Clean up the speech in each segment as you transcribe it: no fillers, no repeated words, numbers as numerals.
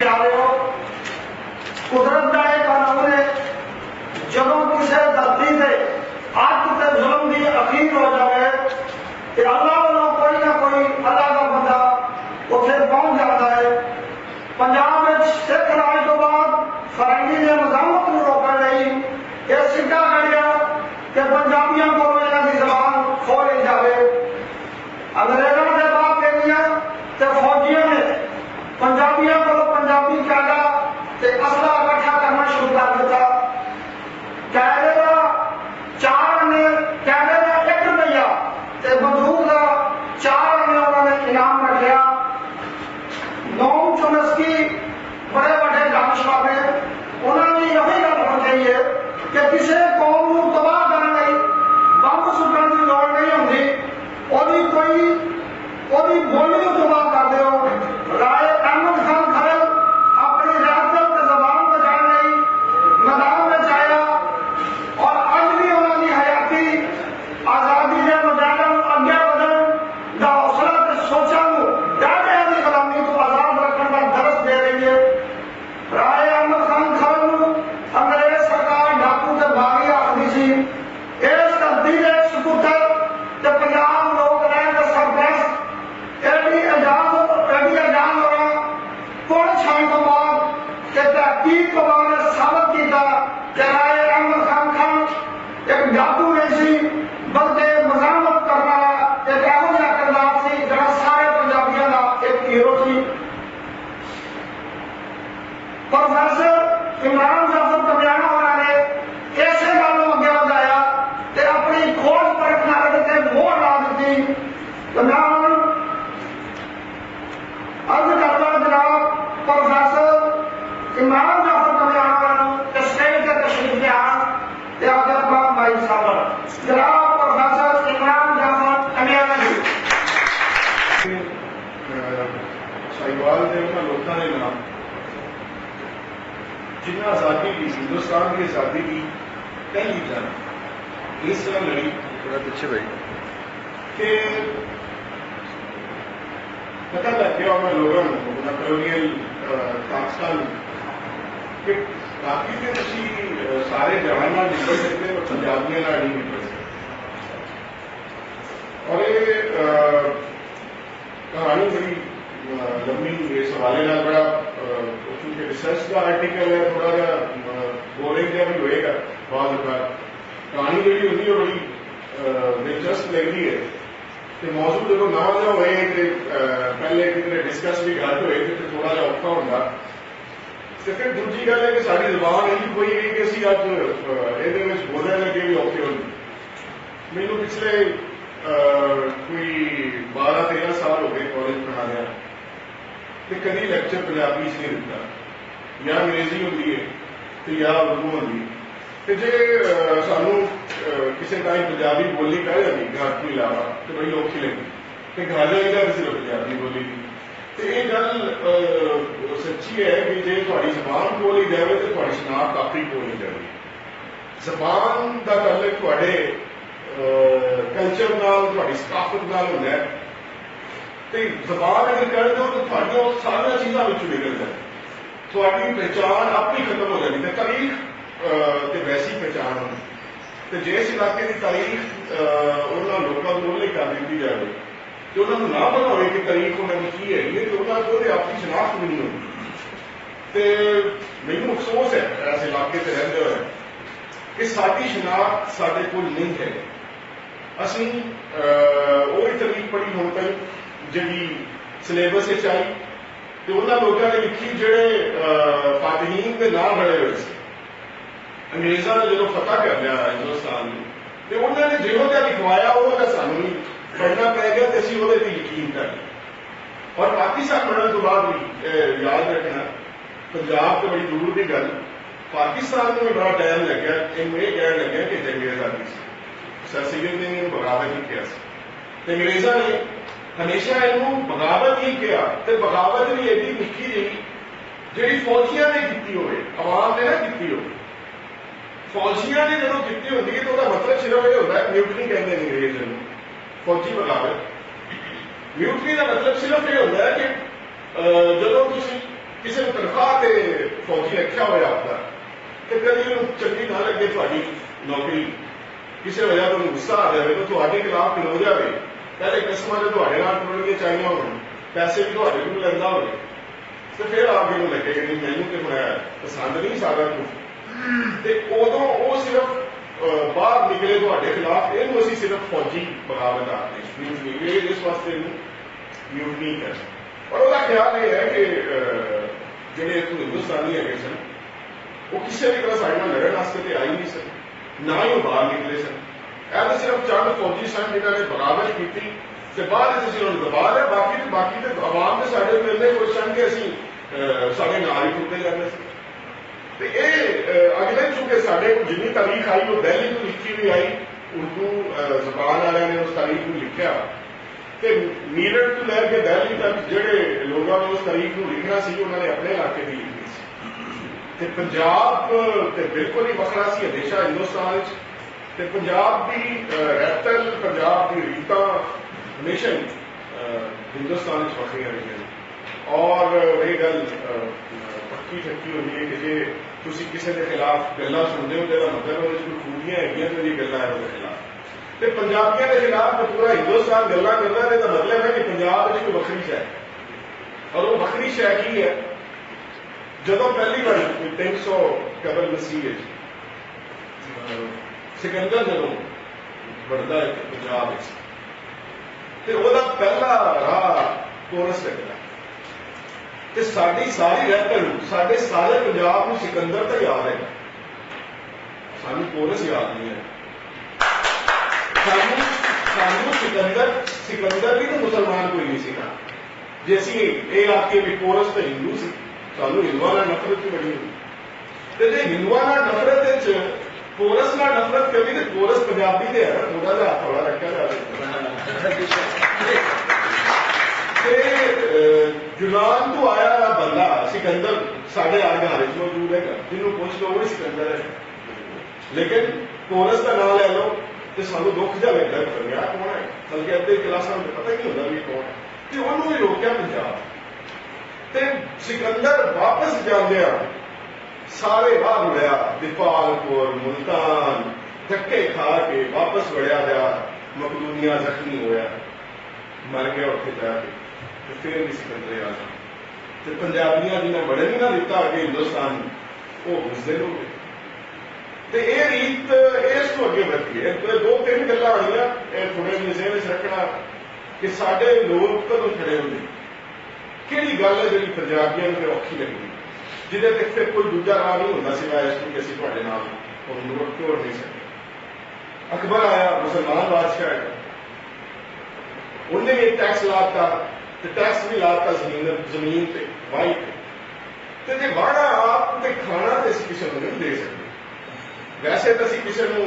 कुदरत का एक कानून है, जो किसी धरती से अत से जुल्म की अखीर हो जाए तो अल्लाह वालों कोई ना कोई अल्लाह का बंदा उसे पहुंच जाता है। पंजाब में सिख राज तो बाद फरंगी ने मजामत को रोकने लई यह सिक्का कढ़िया कि पंजाबियों को इन्हों की जबान खो ली जाए। अंग्रेजों के बाद पेलियां तो फौजियों ने पंजाबियों को पंजाबी कहना असला इकट्ठा करना शुरू कर दिता। कैदे का 4 ने कैदे का 1 रुपया बंदूक का 4 ने उन्होंने इनाम रखा। नौम चुमस्की बड़े बड़े दानशवार ने उन्होंने यही गल बताई है कि किसी कौम को तबाह करने बंब सुटने की लड़ नहीं होती, कोई बोली तबाह कर दो। राय अहमद खान खरल अपनी रियासत जबान बचाने मैदान में जाया और अज भी उन्होंने हयाती आजादी के मुजाहिदों अगे बढ़न का हौसला ते सोचा डाटे की गुलामी को आजाद रखने का दरस दे रही है। राय अहमद खान खरल अंग्रेज सरकार डाकू के बागी आखदी सी। इस धरती के सपुत्र ते पंजाब लोग रह के सरप्रस्त एडी आजाद हो पुण छाण तो बाद तहकीक तो बाद साबित किया कि राय अहमद खान एक डाकू नहीं सी, बल्कि मजामत करने वाला एक एहो जिहा किरदार सी जिहड़ा सारे पंजाबियों का एक हीरो सी। प्रोफेसर इमरान जाफर कमियाना होना ने इसे गल अगे बढ़ाया ते अपनी खोज परख नारे ते मोहर ला दी। तो मैं अर्ज करता जनाब प्रोफेसर इमरान जाफर कमियाना स्टेज के तशरीफ लियान आदर भाई साहब जनाब प्रोफेसर इमरान जाफर कमियाना जी। साहिवाल ने उन्होंने लोगों ने नाम जिन्हें आज़ादी की हिंदुस्तान की आज़ादी की कई जंग इस तरह लड़ी थोड़ा पीछे भाई कि पता लग गया मैं लोगों को कॉलोनियल पाकिस्तान कि बाकी के तुम सारे जवान निकल सकते और पंजाबियों नहीं निकल सकते। और ये कहानी बड़ी लंबी इस हवाले ना बड़ा क्योंकि रिसर्च का आर्टिकल है थोड़ा जा बोरिंग जहा भी होएगा बाद कहानी जी होंगी बड़ी दिलचस्प लगती है कि मौजूद जो नवा जो होए पहले कितने डिस्कस भी घट होए तो थोड़ा जा औखा होंगे। तो फिर दूजी गल है कि साड़ी जबान यही कोई है कि असं अज ये बोलने लगे भी औखे हो। मैनू पिछले कोई 12-13 साल हो गए कॉलेज पढ़ा दिया तो कभी लैक्चर पंजाबी नहीं दिता, या अंग्रेजी होंगी है तो या उर्दू होंगी। तो जे सानू किसी टाइम पंजाबी बोली कह जाती घर को इलावा तो बड़ी औखी लगी तो घर जाएगा तो सिर्फ पंजाबी बोली की। तो ये गल सच्ची है कि जे थोड़ी जबान बोली जाए तो थोड़ी शनाख्त आपकी बोली जाए। जबान का तल्लक थोड़े कल्चर नाल थोड़ी सकाफत नाल होंदा है। तो जबान अगर कर दो तो थोड़ियां सारियां चीज़ां विचों निकल जाए, थोड़ी पहचान अपनी खत्म हो जाती है। तारीख तो वैसी पहचान होनी तो जिस इलाके की तारीख उन्होंने लोगों को नहीं कर दी जाए तो उन्होंने ना पता हो कि तारीख उन्होंने की है तो उन्होंने अपनी शनाख्त भी नहीं होगी। तो मैनू अफसोस है ऐसे इलाके से रहते हुए कि साडी शनाख्त साडे कोल नहीं है। असी वही तारीख पढ़ी होने तक जी सिलेबस आई तो उन्होंने लोगों ने लिखी जोड़े फातहीन के नाम बड़े हुए थे। अंग्रेजों ने जो फतह कर लिया हिंदुस्तान में तो उन्होंने जो लिखवाया वो सानू पढ़ना पै गया तो असं वो यकीन कर लिया। और पाकिस्तान बनने तो बाद भी याद रखना पंजाब तो बड़ी दूर की गल पाकिस्तान में बड़ा टाइम लग गया इनमें यह कह लगे कि जंग आजादी से सर सैयद ने इन्होंने बगावत ही किया तो अंग्रेजों ने हमेशा इनू बगावत ही किया तो बगावत भी एडी निकी जी जी फौजियों ने की हो आवाम ने ना की हो। फौजियों ने जो की होती है तो मतलब सिर्फ यह होता है म्यूटनी कहते हैं अंग्रेज फौजी बगावत। म्यूटनी का मतलब सिर्फ यह होता है कि जो ਕਿਸੇ ਨੂੰ ਤਨਖਾਹ ਤੇ ਫੌਜੀ ਰੱਖਿਆ ਹੋਇਆ ਹੁੰਦਾ ਤੇ ਕਦੀ ਉਹਨੂੰ ਚੰਗੀ ਨਾ ਲੱਗੇ ਤੁਹਾਡੀ ਨੌਕਰੀ, ਕਿਸੇ ਵਜ੍ਹਾ ਤੋਂ ਗੁੱਸਾ ਆ ਜਾਵੇ ਤਾਂ ਤੁਹਾਡੇ ਖਿਲਾਫ ਖਲੋ ਜਾਵੇ, ਪਹਿਲੇ ਕਿਸਮਾਂ ਦੇ ਤੁਹਾਡੇ ਨਾਲ ਟੁੱਟਣੀਆਂ ਚਾਹੀਆਂ ਹੋਣ, ਪੈਸੇ ਵੀ ਤੁਹਾਡੇ ਕੋਲ ਲੈਂਦਾ ਹੋਵੇ, ਤੇ ਫਿਰ ਆਪ ਨੂੰ ਲੱਗੇ ਕਿ ਮੈਨੂੰ ਤੇ ਬਣਾਇਆ ਪਸੰਦ ਨਹੀਂ ਸਾਰਾ ਕੁਝ, ਤੇ ਉਦੋਂ ਉਹ ਸਿਰਫ ਬਾਹਰ ਨਿਕਲੇ ਤੁਹਾਡੇ ਖਿਲਾਫ, ਇਹਨੂੰ ਅਸੀਂ ਸਿਰਫ ਫੌਜੀ ਬਗਾਵਤ ਆਖਦੇ ਹਾਂ, ਇਸ ਵਾਸਤੇ ਇਹਨੂੰ ਮਿਊਟਨੀ ਕਰ। ਔਰ ਉਹਦਾ ਖਿਆਲ ਇਹ ਹੈ ਕਿ ਜਿਹੜੇ ਇੱਥੋਂ ਹਿੰਦੁਸਤਾਨੀ ਹੈਗੇ ਸਨ ਉਹ ਕਿਸੇ ਵੀ ਤਰ੍ਹਾਂ ਸਾਡੇ ਨਾਲ ਲੜਨ ਵਾਸਤੇ ਤੇ ਆਈ ਨਹੀਂ ਸਨ, ਨਾ ਹੀ ਉਹ ਬਾਹਰ ਨਿਕਲੇ ਸਨ। ਇਹ ਤਾਂ ਸਿਰਫ ਚੰਦ ਫੌਜੀ ਸਨ ਜਿਨ੍ਹਾਂ ਨੇ ਬਗਾਵਤ ਕੀਤੀ ਤੇ ਬਾਅਦ ਵਿੱਚ ਅਸੀਂ ਉਹਨੂੰ ਦਬਾ ਲਿਆ। ਬਾਕੀ ਤੇ ਆਵਾਮ ਦੇ ਸਾਡੇ ਨੂੰ ਇੰਨੇ ਖੁਸ਼ ਸਨ ਕਿ ਅਸੀਂ ਸਾਡੇ ਨਾਲ ਹੀ ਟੁੱਟਦੇ ਜਾਂਦੇ ਸੀ। ਤੇ ਇਹ ਅਗਲੇ ਚੁੱਕੇ ਸਾਡੇ ਕੋਲ ਜਿੰਨੀ ਤਾਰੀਖ ਆਈ ਉਹ ਦਿੱਲੀ ਤੋਂ ਲਿਖੀ ਵੀ ਆਈ, ਉਰਦੂ ਜ਼ਬਾਨ ਵਾਲਿਆਂ ਨੇ ਉਸ ਤਾਰੀਖ ਨੂੰ ਲਿਖਿਆ ਤੇ ਮੀਰਠ ਤੋਂ ਲੈ ਕੇ ਦਿੱਲੀ ਤੱਕ ਜਿਹੜੇ ਲੋਕਾਂ ਨੇ ਉਸ ਤਾਰੀਖ ਨੂੰ ਲਿਖਣਾ ਸੀ ਉਹਨਾਂ ਨੇ ਆਪਣੇ ਇਲਾਕੇ ਦੀ ਲਿਖੀ ਸੀ। ਤੇ ਪੰਜਾਬ ਤੇ ਬਿਲਕੁਲ ਹੀ ਵੱਖਰਾ ਸੀ ਹਮੇਸ਼ਾ ਹਿੰਦੁਸਤਾਨ ਵਿੱਚ, ਤੇ ਪੰਜਾਬ ਦੀ ਰਹਿਤਲ, ਪੰਜਾਬ ਦੀ ਰੀਤਾਂ ਹਮੇਸ਼ਾ ਹੀ ਹਿੰਦੁਸਤਾਨ ਵਿੱਚ ਵੱਖਰੀਆਂ ਰਹੀਆਂ ਨੇ। ਔਰ ਇਹ ਗੱਲ ਪੱਕੀ ਠੱਕੀ ਹੁੰਦੀ ਹੈ ਕਿ ਜੇ ਤੁਸੀਂ ਕਿਸੇ ਦੇ ਖਿਲਾਫ ਗੱਲਾਂ ਸੁਣਦੇ ਹੋ ਤਾਂ ਇਹਦਾ ਮਤਲਬ ਉਹਦੇ 'ਚ ਕੋਈ ਖੂਬੀਆਂ ਹੈਗੀਆਂ ਤੇ ਉਹਦੀ ਗੱਲਾਂ ਹੈ ਉਹਦੇ ਖਿਲਾਫ, ਤੇ ਪੰਜਾਬੀਆਂ ਦੇ ਖਿਲਾਫ ਪੂਰਾ ਹਿੰਦੁਸਤਾਨ ਗੱਲਾਂ ਕਰਦਾ ਤੇ ਇਹਦਾ ਮਤਲਬ ਹੈ ਕਿ ਪੰਜਾਬ ਵਿੱਚ ਕੋਈ ਵੱਖਰੀ ਸ਼ੈ ਹੈ। ਔਰ ਉਹ ਵੱਖਰੀ ਸ਼ੈ ਕੀ ਹੈ? ਜਦੋਂ ਪਹਿਲੀ ਵਾਰੀ 300 ਕਬਲ ਮਸੀਹ ਵਿੱਚ ਸਿਕੰਦਰ ਜਦੋਂ ਵੜਦਾ ਹੈ ਪੰਜਾਬ ਵਿੱਚ ਤੇ ਉਹਦਾ ਪਹਿਲਾ ਰਾਹ ਕੋਰਸ ਲੱਗਦਾ ਤੇ ਸਾਡੀ ਸਾਰੀ ਰਹਿਤਲ ਨੂੰ, ਸਾਡੇ ਸਾਰੇ ਪੰਜਾਬ ਨੂੰ ਸਿਕੰਦਰ ਤਾਂ ਯਾਦ ਹੈ, ਸਾਨੂੰ ਕੋਰਸ ਯਾਦ ਨਹੀਂ ਹੈ। ਸਾਨੂੰ ਸਿਕੰਦਰ ਵੀ ਤਾਂ ਮੁਸਲਮਾਨ ਕੋਈ ਨਹੀਂ ਸੀਗਾ। ਜੇ ਅਸੀਂ ਇਹ ਆਖੀਏ ਵੀ ਕੋਰਸ ਤਾਂ ਹਿੰਦੂ ਸੀ, ਸਾਨੂੰ ਹਿੰਦੂਆਂ ਨਾਲ ਨਫ਼ਰਤ ਵੀ ਬੜੀ ਹੁੰਦੀ, ਤੇ ਜੇ ਹਿੰਦੂਆਂ ਨਾਲ ਨਫ਼ਰਤ ਵਿੱਚ ਕੋਰਸ ਨਾਲ ਨਫ਼ਰਤ ਕਰੀ ਤੇ ਕੋਰਸ ਪੰਜਾਬੀ ਦੇ ਹੈ, ਥੋੜਾ ਜਿਹਾ ਹੱਥ ਵਾਲਾ ਰੱਖਿਆ ਜਾਵੇ। ਤੇ ਯੂਨਾਨ ਤੋਂ ਆਇਆ ਬੰਦਾ ਸਿਕੰਦਰ ਸਾਡੇ ਘਰ ਵਿੱਚ ਮੌਜੂਦ ਹੈਗਾ, ਜਿਹਨੂੰ ਪੁੱਛ ਲਓ ਉਹ ਸਿਕੰਦਰ ਹੈ, ਲੇਕਿਨ ਕੋਰਸ ਦਾ ਨਾਮ ਲੈ ਲਓ ਤੇ ਸਾਨੂੰ ਦੁੱਖ ਜਿਹਾ ਲੱਗਦਾ ਪੰਜਾ ਕੌਣ ਹੈ, ਬਲਕਿ ਅੱਧੇ ਕਲਾਸਾਂ ਨੂੰ ਪਤਾ ਹੀ ਨਹੀਂ ਹੁੰਦਾ ਵੀ ਕੌਣ ਹੈ, ਤੇ ਉਹਨੂੰ ਹੀ ਰੋਕਿਆ ਪੰਜਾਬ। ਤੇ ਸਿਕੰਦਰ ਵਾਪਸ ਜਾਂਦਿਆਂ ਸਾਰੇ ਰਾਹ ਮੁੜਿਆ, ਦਿਪਾਲਪੁਰ, ਮੁਲਤਾਨ, ਧੱਕੇ ਖਾ ਕੇ ਵਾਪਸ ਵੜਿਆ ਜਾ, ਮਕਦੂਨੀਆ ਜ਼ਖਮੀ ਹੋਇਆ, ਮਰ ਗਿਆ ਉੱਥੇ ਜਾ ਕੇ, ਤੇ ਫਿਰ ਵੀ ਸਿਕੰਦਰ ਆ ਤੇ ਪੰਜਾਬੀਆਂ ਜਿਹਨਾਂ ਬੜੇ ਨਹੀਂ ਨਾ ਦਿੱਤਾ ਅੱਗੇ ਹਿੰਦੁਸਤਾਨ ਨੂੰ, ਉਹ ਗੁਜ਼ਰ ਹੋ ਗਏ। ਤੇ ਇਹ ਰੀਤ ਇਸ ਤੋਂ ਅੱਗੇ ਵਧੀ ਹੈ। ਦੋ ਤਿੰਨ ਗੱਲਾਂ ਆਈਆਂ ਇਹ ਥੋੜੇ ਜਿਹੇ ਜ਼ਿਹਨ ਵਿੱਚ ਰੱਖਣਾ ਕਿ ਸਾਡੇ ਲੋਕ ਕਦੋਂ ਖੜੇ ਹੁੰਦੇ, ਕਿਹੜੀ ਗੱਲ ਹੈ ਜਿਹੜੀ ਪੰਜਾਬੀਆਂ ਨੂੰ ਔਖੀ ਲੱਗੀ, ਜਿਹਦੇ ਤੇ ਫਿਰ ਕੋਈ ਦੂਜਾ ਰਾਹ ਨਹੀਂ ਹੁੰਦਾ ਸਿਵਾਏ ਇਸ ਤੋਂ ਕਿ ਅਸੀਂ ਤੁਹਾਡੇ ਨਾਲ ਉਹਨੂੰ ਤੋੜ ਨਹੀਂ ਸਕਦੇ। ਅਕਬਰ ਆਇਆ, ਮੁਸਲਮਾਨ ਬਾਦਸ਼ਾਹ ਹੈ, ਉਹਨੇ ਵੀ ਟੈਕਸ ਲਾਤਾ ਤੇ ਟੈਕਸ ਵੀ ਲਾਤਾ ਜ਼ਮੀਨ ਤੇ ਵਾਹੀ ਤੇ ਜੇ ਵਾੜਾ ਆਪ ਤੇ ਖਾਣਾ ਤੇ ਅਸੀਂ ਕਿਸੇ ਨੂੰ ਨਹੀਂ ਦੇ ਸਕਦੇ। ਵੈਸੇ ਤਾਂ ਅਸੀਂ ਕਿਸੇ ਨੂੰ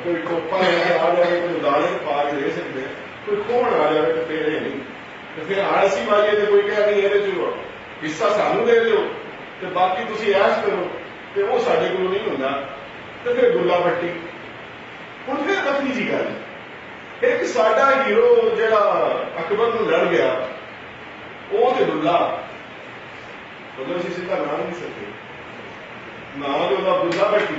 ਕੋਈ ਟੋਪਾ ਆ ਜਾਵੇ, ਕੋਈ ਦਾਣੇ ਪਾ ਕੇ ਦੇ ਸਕਦੇ ਹਾਂ, ਕੋਈ ਖੋਣ ਆ ਜਾਵੇ ਤਾਂ ਫਿਰ ਇਹ ਨਹੀਂ, ਤੇ ਫਿਰ ਆਲਸੀ ਵਾਲੇ ਤੇ ਕੋਈ ਕਹਿ ਨਹੀਂ ਇਹਦੇ ਚ ਹਿੱਸਾ ਸਾਨੂੰ ਦੇ ਦਿਓ ਤੇ ਬਾਕੀ ਤੁਸੀਂ ਐਸ਼ ਕਰੋ, ਤੇ ਉਹ ਸਾਡੇ ਕੋਲੋਂ ਨਹੀਂ ਹੁੰਦਾ, ਤੇ ਫਿਰ ਗੁੱਲਾ ਪੱਟੀ। ਹੁਣ ਫਿਰ ਵੱਖਰੀ ਜੀ ਗੱਲ, ਇੱਕ ਸਾਡਾ ਹੀਰੋ ਜਿਹੜਾ ਅਕਬਰ ਨੂੰ ਲੜ ਗਿਆ ਉਹ ਤੇ ਦੁੱਲਾ, ਮਤਲਬ ਅਸੀਂ ਸਿੱਧਾ ਨਾਂ ਨਹੀਂ ਸਕਦੇ, ਨਾਂ ਉਹਦਾ ਦੁੱਲਾ ਪੱਟੀ,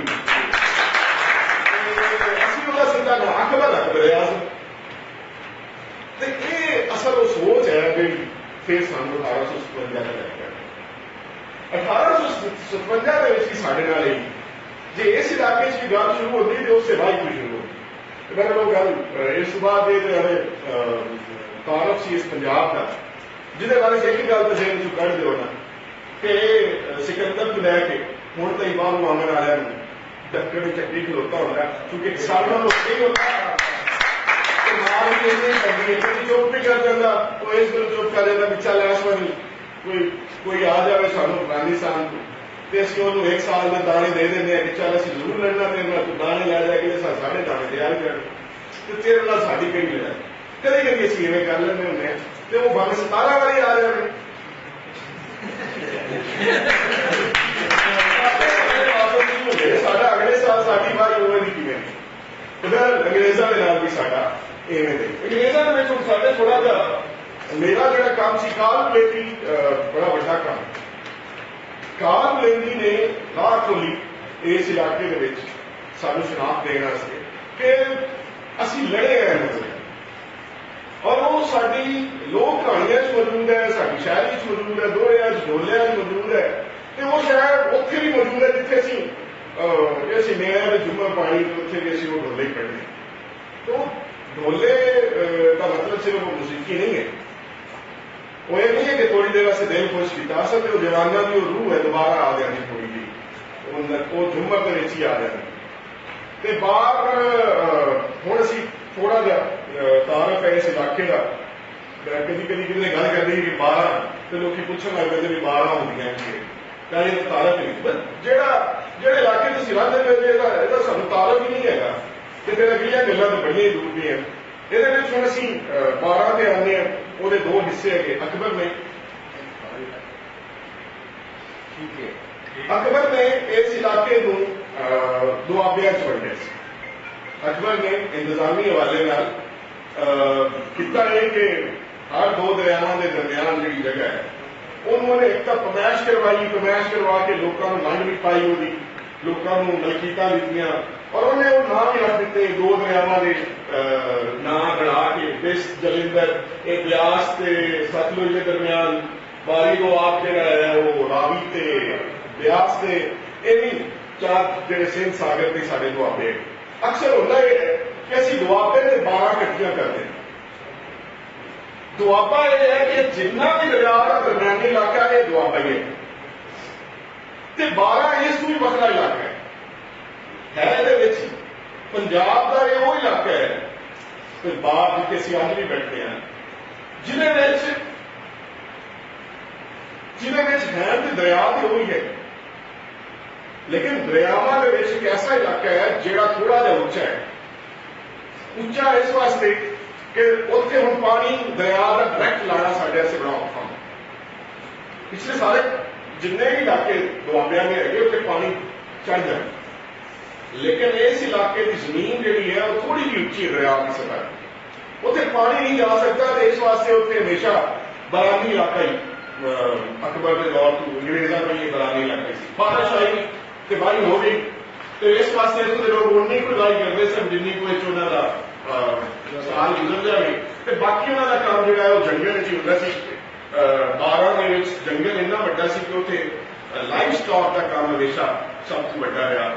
ਅਸੀਂ ਉਹਦਾ ਸਿੱਧਾ ਨਾਂ ਅਕਬਰ ਆਜ਼ਮ। ਤੇ ਇਹ ਅਸਲ ਉਹ ਸੋਚ ਹੈ ਜਿਹੜੀ ਫਿਰ ਸਾਨੂੰ 1857 ਦਾ ਲੈ ਕੇ 1857 ਦੇ ਵਿੱਚ ਵੀ ਸਾਡੇ ਨਾਲ ਹੀ ਜੇ ਇਸ ਇਲਾਕੇ 'ਚ ਵੀ ਗੱਲ ਸ਼ੁਰੂ ਹੁੰਦੀ ਤੇ ਉਸ ਸੇ ਬਾਈ ਕੋਈ ਸ਼ੁਰੂ ਹੋਈ। ਮੇਰੇ ਕੋਲ ਗੱਲ ਇਸ ਤੋਂ ਬਾਅਦ ਇਹ ਤਾਰਫ ਸੀ ਇਸ ਪੰਜਾਬ ਦਾ, ਜਿਹਦੇ ਬਾਰੇ ਇੱਕ ਗੱਲ ਤਾਂ ਜਿਹਨ ਚੋਂ ਕੱਢ ਦਿਓ ਨਾ ਕਿ ਸਿਕੰਦਰ ਤੋਂ ਲੈ ਕੇ ਹੁਣ ਤਾਂ ਇਮਾਮ ਮੁਹੰਮਦ ਵਾਲਿਆਂ ਨੂੰ ਡੱਕਣ ਚੱਕਰੀ ਖਲੋਤਾ ਹੁੰਦਾ, ਕਿਉਂਕਿ ਸਾਡਾ ਲੋਕ ਨਹੀਂ ਹੁੰਦਾ ਨਾਲ ਵੀ ਇੰਨੀ ਪੈਂਦੀ ਹੈ ਕਿ ਚੁੱਪ ਵੀ ਕਰ ਜਾਂਦਾ, ਉਹ ਇਸ ਨੂੰ ਚੁੱਪ ਕਰ ਜਾਂਦਾ ਵੀ ਚੱਲ ਇਸ ਵਾਰੀ ਕੋਈ ਆ ਜਾਵੇ ਸਾਨੂੰ ਅਫਗਾਨਿਸਤਾਨ ਤੋਂ ਤੇ ਅਸੀਂ ਉਹਨੂੰ 1 ਸਾਲ ਦੇ ਦਾਣੇ ਦੇ ਦਿੰਦੇ ਹਾਂ ਕਿ ਚੱਲ ਅਸੀਂ ਜ਼ਰੂਰ ਲੜਨਾ ਤੇਰੇ ਨਾਲ, ਤੂੰ ਦਾਣੇ ਲੈ ਜਾ ਕੇ ਸਾਡੇ ਦਾਣੇ ਤਿਆਰ ਕਰ ਤੇ ਤੇਰੇ ਨਾਲ ਸਾਡੀ ਕਿਹੜੀ ਲੜਾਈ। ਕਦੇ ਕਦੇ ਅਸੀਂ ਇਵੇਂ ਕਰ ਲੈਂਦੇ ਹੁੰਦੇ ਹਾਂ ਤੇ ਉਹ ਭਾਵੇਂ 17 ਵਾਰੀ ਆ ਜਾਵੇ ਸਾਡਾ ਅਗਲੇ ਸਾਲ ਸਾਡੀ ਵਾਰੀ ਹੋਵੇ ਨਹੀਂ ਕਿਵੇਂ। ਉਧਰ ਅੰਗਰੇਜ਼ਾਂ ਦੇ ਨਾਲ ਵੀ ਸਾਡਾ ਇਵੇਂ ਦੇ, ਅੰਗਰੇਜ਼ਾਂ ਦੇ ਵਿੱਚ ਹੁਣ ਸਾਡੇ ਥੋੜਾ ਜਿਹਾ मेरा जो काम सी काल बलेंदी बड़ा बड़ा काम काल बलेंदी ने राह खोली इस इलाके के विच सानू शनाख्त देने वास्ते कि असी लड़े हैं मतलब और वो साडी लोक कहानियां मौजूद है, साडी शायरी मौजूद है, दोहरिया ढोलिया मौजूद है, तो वो शायद उत्थे भी मौजूद है जिथे असी मैं जुम्मर पाई उत्थे भी असी वो ढोले पढ़ने। तो ढोले का मतलब सिर्फ वो मौसीकी नहीं है, वो ये नहीं है कि थोड़ी देर वास्ते दिल खुश किया, असल में वो जवाना की वो रूह है दोबारा आ जानी थोड़ी जी वो झुमर के विच ही आ जानी। तो बाहर हुण असी थोड़ा जिहा तारफ है इस इलाके का, कभी कभी किसी गल करते कि 12 तो लोग पूछण लग पैंदे भी 12 होंदियां कि ये तारफ नहीं, बट ਜਿਹੜੇ इलाके तुसीं रहंदे पए ਇਹਦਾ ਸਾਨੂੰ तारफ ही नहीं हैगा ਤੇ ਫਿਰ ਅਗਲੀਆਂ ਗੱਲਾਂ ਤਾਂ ਬੜੀਆਂ दूर ਦੀਆਂ। ਇਹਦੇ ਵਿੱਚ ਹੁਣ ਅਸੀਂ 12 ਤੇ ਆਉਂਦੇ ਹਾਂ, ਉਹਦੇ ਦੋ ਹਿੱਸੇ ਹੈਗੇ। अकबर ने इस इलाके को दुआबिया च वंडिया सी। अकबर ने इंतजामी हवाले नाल किया है कि हर दो दरियावां के दरमियान जी जगह है उन्होंने एक तो पमैश करवाई, पमैश करवा के लोगों को वंड भी पाई, वो लोगों को मलकीता दित्तियां और उन्हें वो नाम ही रख दिते दो दरियावां के नाम गढ़ा के बिस जलिंदर ये ब्यास ते सतलुज के दरमियान बारी को आप जगह है वो रावी ते ब्यास से ये भी चार जो सिंध सागर के साढ़े दुआबे अक्सर होता है कि असं दुआबे से 12 कट्ठियां करते हैं। दुआबा यह है कि जिन्ना भी दरिया का दरम्यानी इलाका है दुआबा ही है, 12 इस भी वखरा इलाका है पंजाब का ये वो इलाका है तो बाहर जिसे असं अज भी बैठे हैं जिन्हें है तो दरिया तो वही है, लेकिन दरियावां के विच एक ऐसा इलाका है जिहड़ा थोड़ा जिहा उच्चा है। उच्चा इस वास्ते कि उत्थे हुण पानी दरिया का डायरैक्ट लाना साडे वास्ते बड़ा औखा। पिछले सारे जिन्ने भी इलाके दुआबिया में है उत्थे पानी चढ़ जाए, लेकिन इस इलाके की जमीन जिहड़ी है वो थोड़ी जी उच्ची है दरिया की सतह, उत्थे पानी नहीं जा सकता। तो इस वास्ते उत्थे हमेशा बरानी इलाका ही अकबर के दौर तो अंग्रेजों का ये बरानी इलाका ही बारिश आई तो बाई हो गई, तो इस वास्ते तो लोग उन्नी कोई गाई करते सन जिन्नी कोई उन्हों का साल गुजर जाए, तो बाकी उन्होंने काम जो है वो जंगल ही होता सी। 12 के जंगल इन्ना वड्डा सी कि उत्थे लाइफ स्टॉक का काम हमेशा सब तो वड्डा रहा।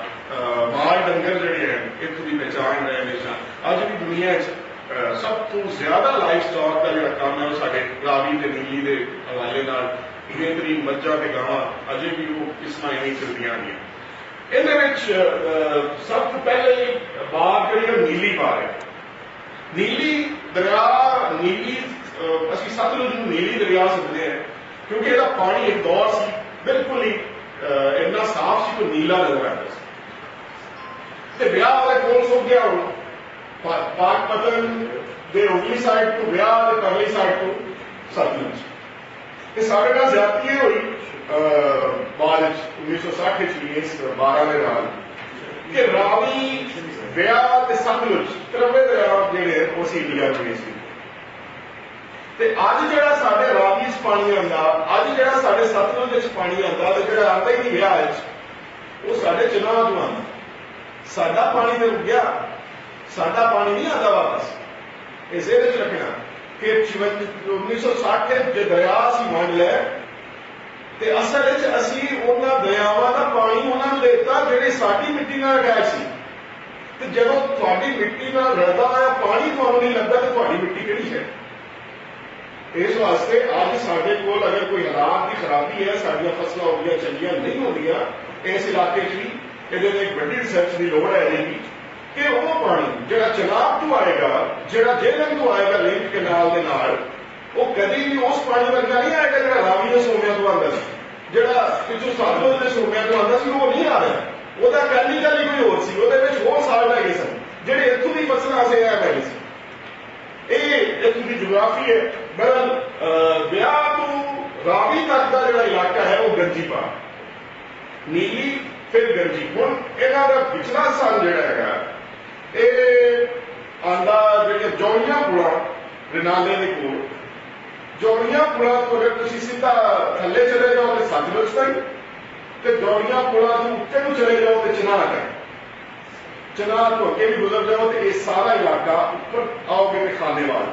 माल डंगर जिहड़े हैं इत्थों की पहचान रहे हमेशा। अज भी दुनिया सब तो ज्यादा लाइफ स्टॉक का जो काम है वो साडे रावी ते नीली के हवाले नाल बेहतरीन मज्जां ते गावां अजे भी वो किस्मां इवें चलदियां हैं। इहदे सब तो पहले बार जिहड़ी नीली बार है, नीली दरिया नीली असीं सतलुज नूं नीली दरिया समझते हैं क्योंकि इसका पानी एक दौर सी बिल्कुल ही इन्ना साफ सी तो नीला नजर आता सी। ब्याह वाले कोल सुक गया हुण पाकपतन दे उगली साइड तो ब्याह दे परली साइड तो सतलुज। साढ़े नाल ज्यादती हुई बाद 1960 इस 12 के नाल कि रावी ब्याह ते सतलुज त्रवे दरिया जिहड़े उस इंडिया में सी। ते अज जिहड़ा साडे रावी च पानी आंदा, अज जिहड़ा साडे सतलुज च पानी आंदा ते जिहड़ा आंदा ही नहीं ब्याह च वो साडे चनाह तो आंदा। साडा पानी तो रुक गया, साडा पानी नहीं आता वापस। इस रखना कि 1960 जो दरिया असीं वंड लै ते असल असीं उन्हां दरियावां दा पानी उन्हां देता जिहड़ी साडी मिट्टी नाल अटैच सी। ते जदों तुहाडी मिट्टी नाल रलदा होया पानी तुहानूं नहीं लगदा ते तुहाडी मिट्टी किहड़ी है। इस वास्ते अज साडे कोल अगर कोई हालात की खराबी है, साडियां फसलां होंदियां चंगियां नहीं होंदियां इस इलाके च भी इहदे ते एक वड्डी रिसर्च की लोड़ है जी कि वो पानी जिहड़ा चनाब तो आएगा, जिहड़ा जेहलम तो आएगा लिंक कैनाल दे नाल, वो कभी भी उस पानी वर्गा नहीं आएगा जिहड़ा रावी दे सोमियां तो आंदा सी, जिहड़ा पिछों सतलुज दे सोमियां तो आंदा सी। वो नहीं आ रहा, ਉਹਦਾ ਕੈਮੀਕਲ ਹੀ ਕੋਈ ਹੋਰ ਸੀ, ਉਹਦੇ ਵਿੱਚ ਹੋਰ ਸਾਲਟ ਹੈਗੇ ਸਨ ਜਿਹੜੇ ਇੱਥੋਂ ਦੀ ਫਸਲਾਂ ਸੇ ਆ ਗਏ ਸੀ। ਇਹ ਇੱਥੋਂ ਦੀ ਜੀਓਗ੍ਰਾਫੀ ਹੈ। ਬਹਰਹਾਲ ਵਿਆਹ ਤੋਂ ਰਾਵੀ ਤੱਕ ਦਾ ਜਿਹੜਾ ਇਲਾਕਾ ਹੈ ਉਹ ਗੰਜੀਪਾ, ਨੀਲੀ ਫਿਰ ਗੰਜੀ। ਹੁਣ ਇਹਨਾਂ ਦਾ ਪਿਛਲਾ ਸਾਲ ਜਿਹੜਾ ਹੈਗਾ ਇਹ ਆਂਦਾ ਜਿਹੜੀਆਂ ਜੌਲੀਆਂ ਪੁਲਾਂ ਰਨਾਲੇ ਦੇ ਕੋਲ ਜੌੜੀਆਂ ਪੁਲਾਂ ਤੋਂ ਅਗਰ ਤੁਸੀਂ ਸਿੱਧਾ ਥੱਲੇ ਚਲੇ ਜਾਓ ਤੇ ਸਤਲੁਜ ਤੱਕ, ਤੇ ਜੌੜੀਆਂ ਪੁਲਾਂ ਤੋਂ ਉੱਤੇ ਨੂੰ ਚਲੇ ਜਾਓ ਤੇ ਚਨਾਹ ਤੱਕ, ਚਨਾਹ ਤੋਂ ਅੱਗੇ ਵੀ ਗੁਜ਼ਰ ਜਾਓ ਤੇ ਇਹ ਸਾਰਾ ਇਲਾਕਾ ਉੱਪਰ ਆਓਗੇ ਤੇ ਖਾਨੇਵਾਲ,